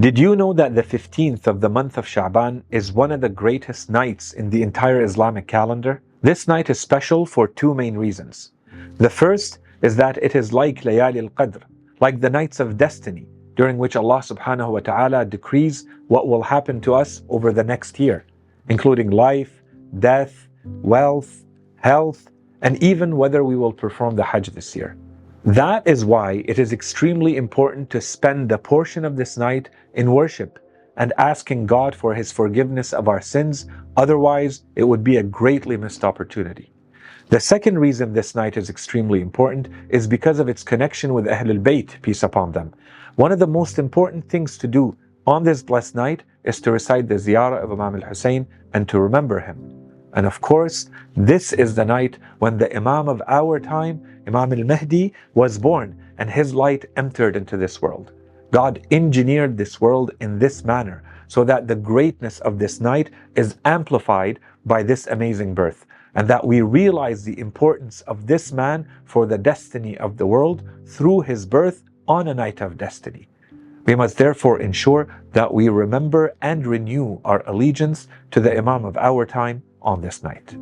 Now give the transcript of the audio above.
Did you know that the 15th of the month of Shaban is one of the greatest nights in the entire Islamic calendar? This night is special for two main reasons. The first is that it is like Layali al-Qadr, like the nights of destiny, during which Allah subhanahu wa ta'ala decrees what will happen to us over the next year, including life, death, wealth, health, and even whether we will perform the Hajj this year. That is why it is extremely important to spend a portion of this night in worship and asking God for His forgiveness of our sins, otherwise it would be a greatly missed opportunity. The second reason this night is extremely important is because of its connection with Ahlul Bayt, peace upon them. One of the most important things to do on this blessed night is to recite the ziyarah of Imam al-Hussein and to remember him. And of course, this is the night when the Imam of our time, Imam Mahdi, was born and his light entered into this world. God engineered this world in this manner so that the greatness of this night is amplified by this amazing birth, and that we realize the importance of this man for the destiny of the world through his birth on a night of destiny. We must therefore ensure that we remember and renew our allegiance to the Imam of our time on this night.